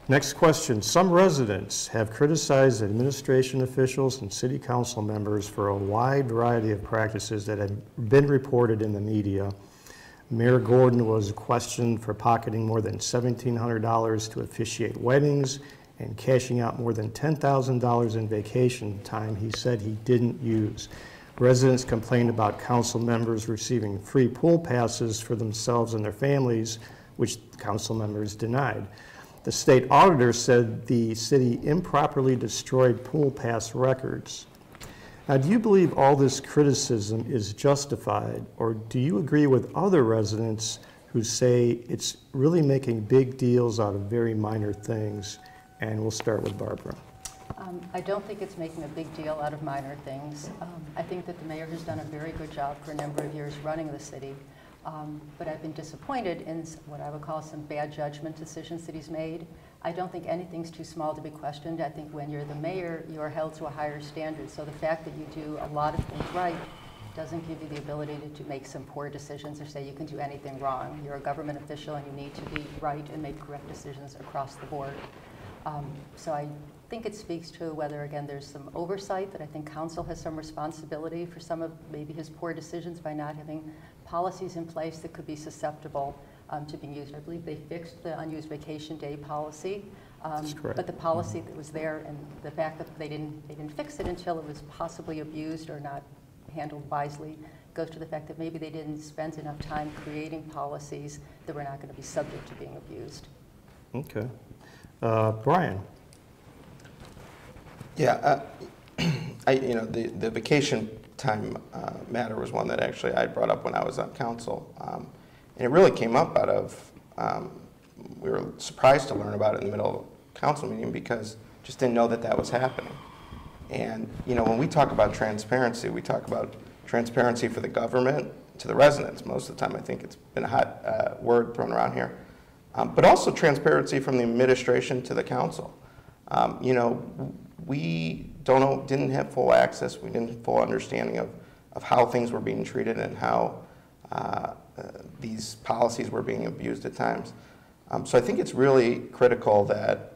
Next question. Some residents have criticized administration officials and city council members for a wide variety of practices that have been reported in the media. Mayor Gordon was questioned for pocketing more than $1,700 to officiate weddings and cashing out more than $10,000 in vacation time he said he didn't use. Residents complained about council members receiving free pool passes for themselves and their families, which council members denied. The state auditor said the city improperly destroyed pool pass records. Now, do you believe all this criticism is justified, or do you agree with other residents who say it's really making big deals out of very minor things? And we'll start with Barbara. I don't think it's making a big deal out of minor things. I think that the mayor has done a very good job for a number of years running the city. But I've been disappointed in what I would call some bad judgment decisions that he's made. I don't think anything's too small to be questioned. I think when you're the mayor, you're held to a higher standard. So the fact that you do a lot of things right doesn't give you the ability to make some poor decisions or say you can do anything wrong. You're a government official and you need to be right and make correct decisions across the board. So I think it speaks to whether, again, there's some oversight, that I think council has some responsibility for some of maybe his poor decisions by not having policies in place that could be susceptible to being used. I believe they fixed the unused vacation day policy, but the policy that was there and the fact that they didn't fix it until it was possibly abused or not handled wisely goes to the fact that maybe they didn't spend enough time creating policies that were not going to be subject to being abused. Okay. Brian. Yeah, the vacation time matter was one that actually I brought up when I was on council. And it really came up out of, we were surprised to learn about it in the middle of a council meeting because just didn't know that that was happening. And when we talk about transparency, we talk about transparency for the government to the residents. Most of the time I think it's been a hot word thrown around here. But also transparency from the administration to the council. We didn't have full access, we didn't have full understanding of how things were being treated and how these policies were being abused at times. So I think it's really critical that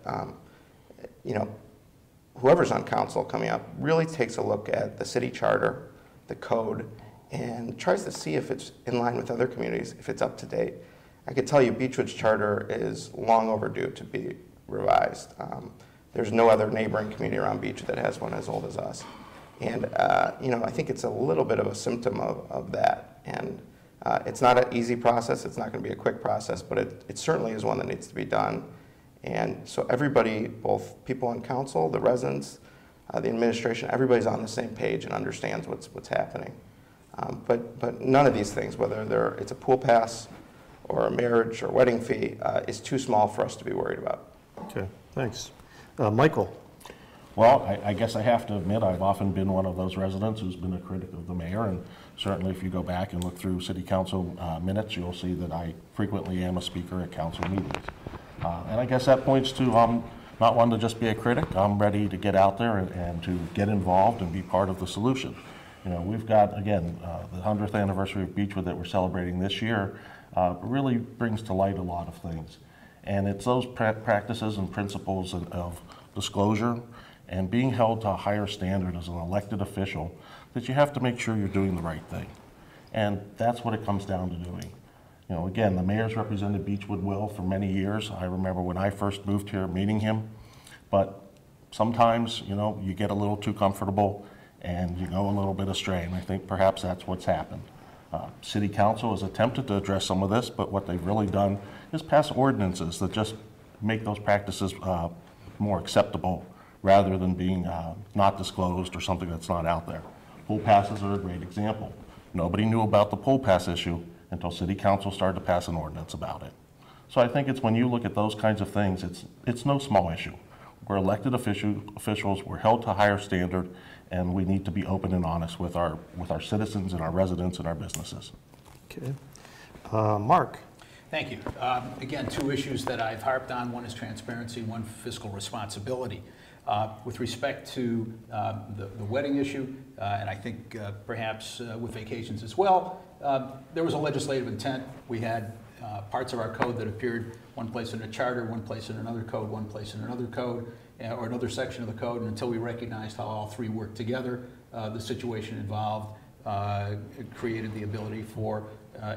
whoever's on council coming up really takes a look at the city charter, the code, and tries to see if it's in line with other communities, if it's up to date. I could tell you Beachwood's charter is long overdue to be revised. There's no other neighboring community around Beachwood that has one as old as us. And I think it's a little bit of a symptom of that. And it's not an easy process, it's not going to be a quick process, but it certainly is one that needs to be done. And so everybody, both people on council, the residents, the administration, everybody's on the same page and understands what's happening. But none of these things, whether it's a pool pass or a marriage or wedding fee, is too small for us to be worried about. Okay, thanks. Michael. Well, I guess I have to admit I've often been one of those residents who's been a critic of the mayor, and certainly if you go back and look through city council minutes, you'll see that I frequently am a speaker at council meetings. And I guess that points to not one to just be a critic. I'm ready to get out there and to get involved and be part of the solution. We've got, again, the 100th anniversary of Beachwood that we're celebrating this year really brings to light a lot of things. And it's those practices and principles of disclosure and being held to a higher standard as an elected official that you have to make sure you're doing the right thing. And that's what it comes down to doing. Again, the mayor's represented Beachwood well for many years. I remember when I first moved here meeting him, but sometimes, you get a little too comfortable and you go a little bit astray, and I think perhaps that's what's happened. City Council has attempted to address some of this, but what they've really done is pass ordinances that just make those practices more acceptable rather than being not disclosed or something that's not out there. Pool passes are a great example. Nobody knew about the pool pass issue until City Council started to pass an ordinance about it. So I think it's when you look at those kinds of things, it's no small issue. We're elected officials, we're held to a higher standard, and we need to be open and honest with our citizens and our residents and our businesses. Okay. Mark. Thank you. Again, two issues that I've harped on. One is transparency, one fiscal responsibility. With respect to the wedding issue, and I think perhaps with vacations as well, there was a legislative intent. We had parts of our code that appeared one place in a charter, one place in another code, one place in another code, or another section of the code, and until we recognized how all three worked together, the situation involved created the ability for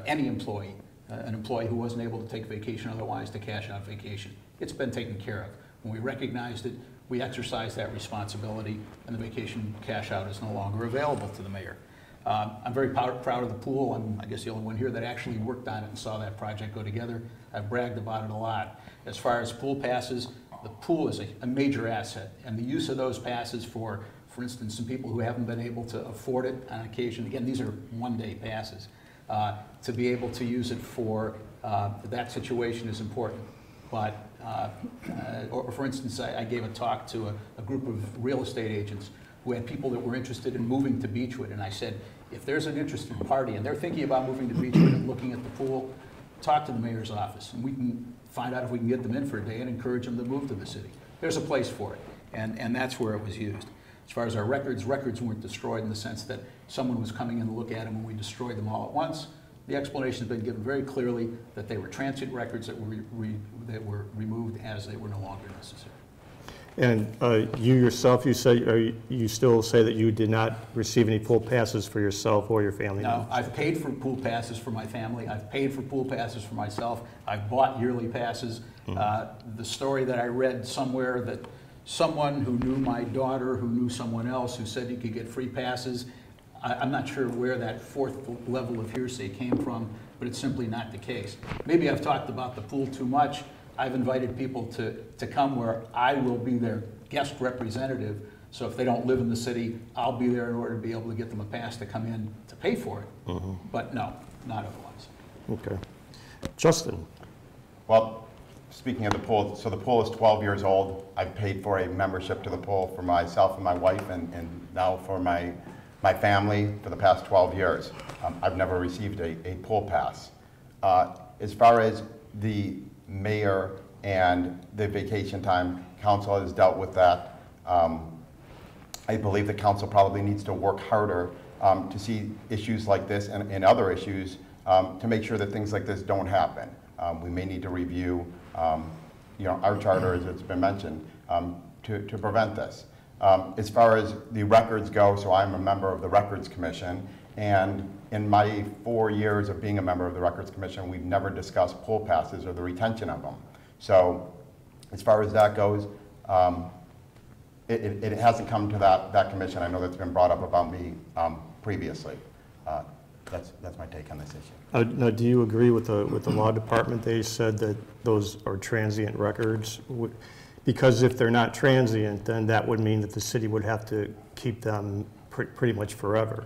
any employee, an employee who wasn't able to take vacation otherwise, to cash out vacation. It's been taken care of. When we recognized it, we exercised that responsibility, and the vacation cash out is no longer available to the mayor. I'm very proud of the pool. I'm, I guess, the only one here that actually worked on it and saw that project go together. I've bragged about it a lot. As far as pool passes, the pool is a major asset, and the use of those passes for instance, some people who haven't been able to afford it on occasion, again, these are one-day passes, to be able to use it for that situation is important. But, or for instance, I gave a talk to a group of real estate agents who had people that were interested in moving to Beachwood, and I said, if there's an interested party and they're thinking about moving to Beachwood and looking at the pool, talk to the mayor's office, and we can find out if we can get them in for a day and encourage them to move to the city. There's a place for it, and that's where it was used. As far as our records weren't destroyed in the sense that someone was coming in to look at them and we destroyed them all at once. The explanation has been given very clearly that they were transient records that were removed as they were no longer necessary. And you yourself, you say, you still say that you did not receive any pool passes for yourself or your family? No, I've paid for pool passes for my family. I've paid for pool passes for myself. I've bought yearly passes. The story that I read somewhere that someone who knew my daughter, who knew someone else, who said you could get free passes, I'm not sure where that fourth level of hearsay came from, but it's simply not the case. Maybe I've talked about the pool too much. I've invited people to come where I will be their guest representative, so if they don't live in the city, I'll be there in order to be able to get them a pass to come in to pay for it. But no, not otherwise. Okay. Justin? Well, speaking of the pool, so the pool is 12 years old. I've paid for a membership to the pool for myself and my wife, and now for my family for the past 12 years. I've never received a pool pass. As far as the mayor and the vacation time, council has dealt with that. I believe the council probably needs to work harder to see issues like this and other issues to make sure that things like this don't happen. We may need to review our charter, as it's been mentioned, to prevent this. As far as the records go, so I'm a member of the Records Commission, and in my 4 years of being a member of the Records Commission, we've never discussed pool passes or the retention of them. So as far as that goes, it hasn't come to that commission. I know that's been brought up about me previously. That's my take on this issue. Now, do you agree with the law department? They said that those are transient records, because if they're not transient, then that would mean that the city would have to keep them pretty much forever.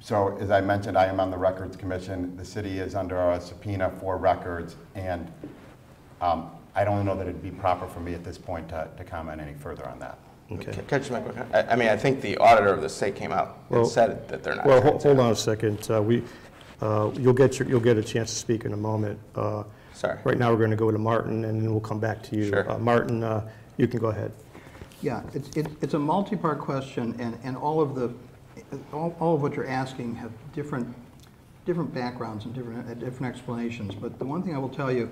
So as I mentioned, I am on the Records Commission. The city is under a subpoena for records, and I don't know that it'd be proper for me at this point to comment any further on that. Okay. Can I just make I mean, I think the auditor of the state came out and said that they're not. Well, hold on a second. You'll get a chance to speak in a moment. Sorry. Right now, we're going to go to Martin, and then we'll come back to you. Sure. Martin, you can go ahead. Yeah, it's a multi-part question, and all of what you're asking have different backgrounds and different explanations. But the one thing I will tell you,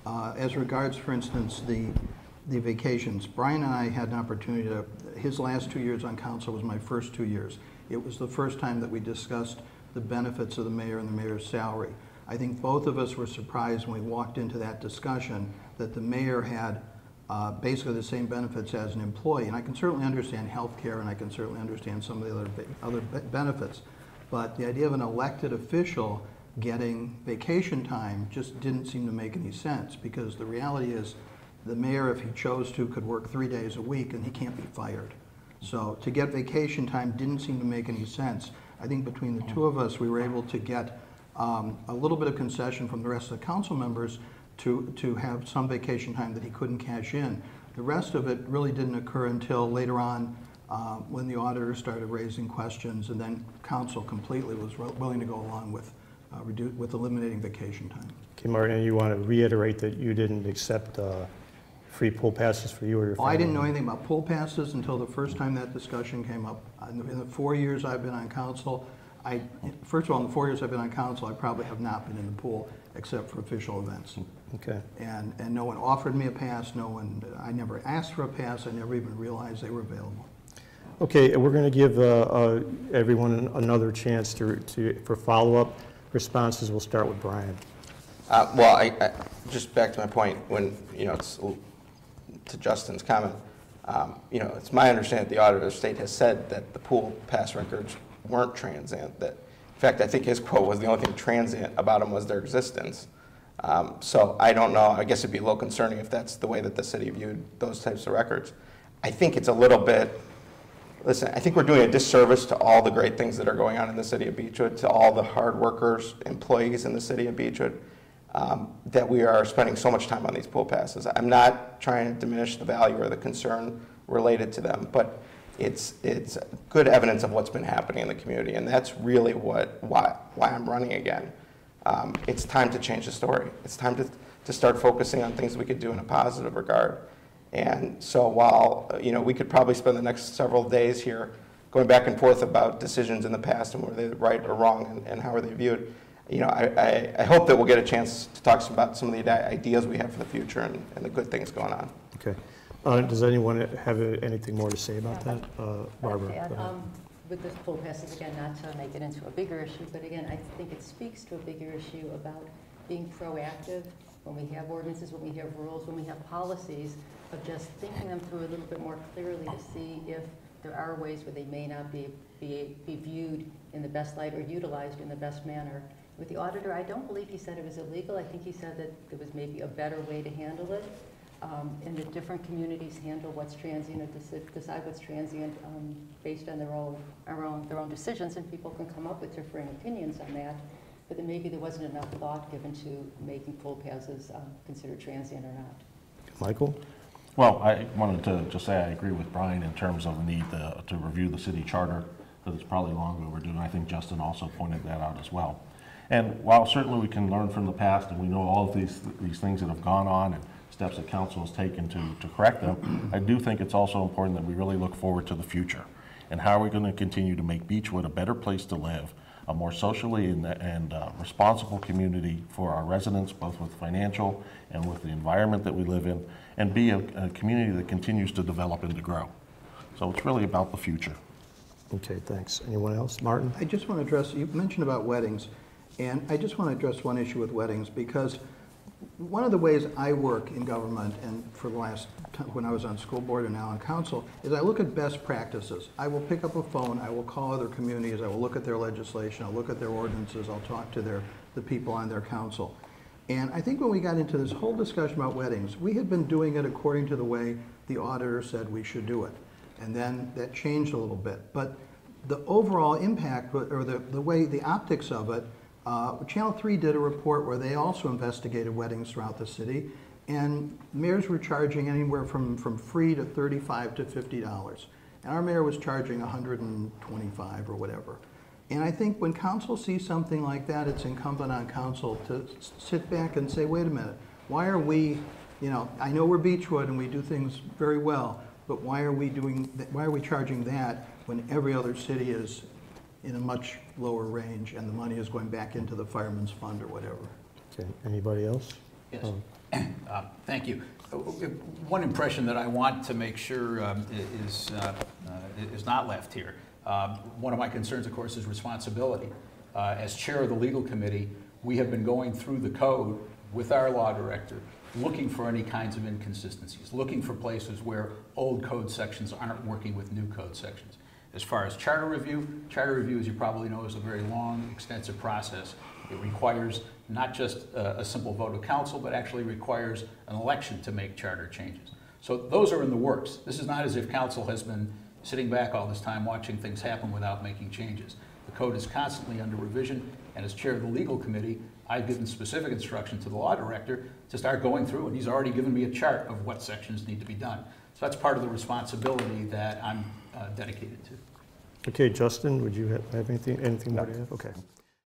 as regards, for instance, the vacations, Brian and I had an opportunity to. His last 2 years on council was my first 2 years. It was the first time that we discussed the benefits of the mayor and the mayor's salary. I think both of us were surprised when we walked into that discussion that the mayor had basically the same benefits as an employee. And I can certainly understand health care, and I can certainly understand some of the other benefits. But the idea of an elected official getting vacation time just didn't seem to make any sense, because the reality is the mayor, if he chose to, could work 3 days a week and he can't be fired. So to get vacation time didn't seem to make any sense. I think between the two of us, we were able to get a little bit of concession from the rest of the council members to have some vacation time that he couldn't cash in. The rest of it really didn't occur until later on when the auditor started raising questions, and then council completely was willing to go along with eliminating vacation time. Okay, Martin, you want to reiterate that you didn't accept free pool passes for you or your family? I didn't know anything about pool passes until the first time that discussion came up. In the 4 years I've been on council, First of all, in the 4 years I've been on council, I probably have not been in the pool except for official events. Okay. And no one offered me a pass, I never asked for a pass, I never even realized they were available. Okay, we're going to give everyone another chance for follow-up responses. We'll start with Brian. Well, I just back to my point when, it's to Justin's comment, it's my understanding that the auditor of state has said that the pool pass records weren't transient. That, in fact, I think his quote was the only thing transient about them was their existence. So I don't know. I guess it'd be a little concerning if that's the way that the city viewed those types of records. I think it's a little bit. Listen, I think we're doing a disservice to all the great things that are going on in the city of Beachwood, to all the hard workers, employees in the city of Beachwood, that we are spending so much time on these pool passes. I'm not trying to diminish the value or the concern related to them, but it's good evidence of what's been happening in the community, and that's really why I'm running again. It's time to change the story. It's time to start focusing on things we could do in a positive regard. And so while we could probably spend the next several days here going back and forth about decisions in the past and were they right or wrong and how are they viewed, I hope that we'll get a chance to talk about some of the ideas we have for the future and the good things going on. Okay. Does anyone have anything more to say about that? Barbara. With this pool passes, again, not to make it into a bigger issue, but again, I think it speaks to a bigger issue about being proactive when we have ordinances, when we have rules, when we have policies, of just thinking them through a little bit more clearly to see if there are ways where they may not be viewed in the best light or utilized in the best manner. With the auditor, I don't believe he said it was illegal. I think he said that there was maybe a better way to handle it, and that different communities handle what's transient or decide what's transient based on their own decisions, and people can come up with differing opinions on that. But then maybe there wasn't enough thought given to making pool passes considered transient or not. Michael? Well, I wanted to just say I agree with Brian in terms of the need to review the city charter, that it's probably long overdue, and I think Justin also pointed that out as well. And while certainly we can learn from the past and we know all of these things that have gone on and steps that council has taken to correct them, I do think it's also important that we really look forward to the future. And how are we going to continue to make Beachwood a better place to live, a more socially and responsible community for our residents, both with financial and with the environment that we live in, and be a community that continues to develop and to grow. So it's really about the future. Okay, thanks. Anyone else? Martin? I just want to address, you mentioned about weddings, and I just want to address one issue with weddings, because one of the ways I work in government, and for the last when I was on school board and now on council, is I look at best practices. I will pick up a phone, I will call other communities, I will look at their legislation, I'll look at their ordinances, I'll talk to the people on their council. And I think when we got into this whole discussion about weddings, we had been doing it according to the way the auditor said we should do it. And then that changed a little bit. But the overall impact, or the way, the optics of it, Channel 3 did a report where they also investigated weddings throughout the city, and mayors were charging anywhere from free to $35 to $50. And our mayor was charging $125 or whatever. And I think when council sees something like that, it's incumbent on council to sit back and say, wait a minute, why are we, I know we're Beachwood and we do things very well, but why are we charging that when every other city is in a much lower range and the money is going back into the fireman's fund or whatever? Okay, anybody else? Yes. Thank you. One impression that I want to make sure is not left here. One of my concerns, of course, is responsibility. As chair of the legal committee, we have been going through the code with our law director, looking for any kinds of inconsistencies, looking for places where old code sections aren't working with new code sections. As far as charter review, as you probably know, is a very long, extensive process. It requires not just a simple vote of council, but actually requires an election to make charter changes. So those are in the works. This is not as if council has been sitting back all this time watching things happen without making changes. The code is constantly under revision, and as chair of the legal committee, I've given specific instruction to the law director to start going through, and he's already given me a chart of what sections need to be done. So that's part of the responsibility that I'm dedicated to. Okay, Justin, would you have anything more to add? Okay.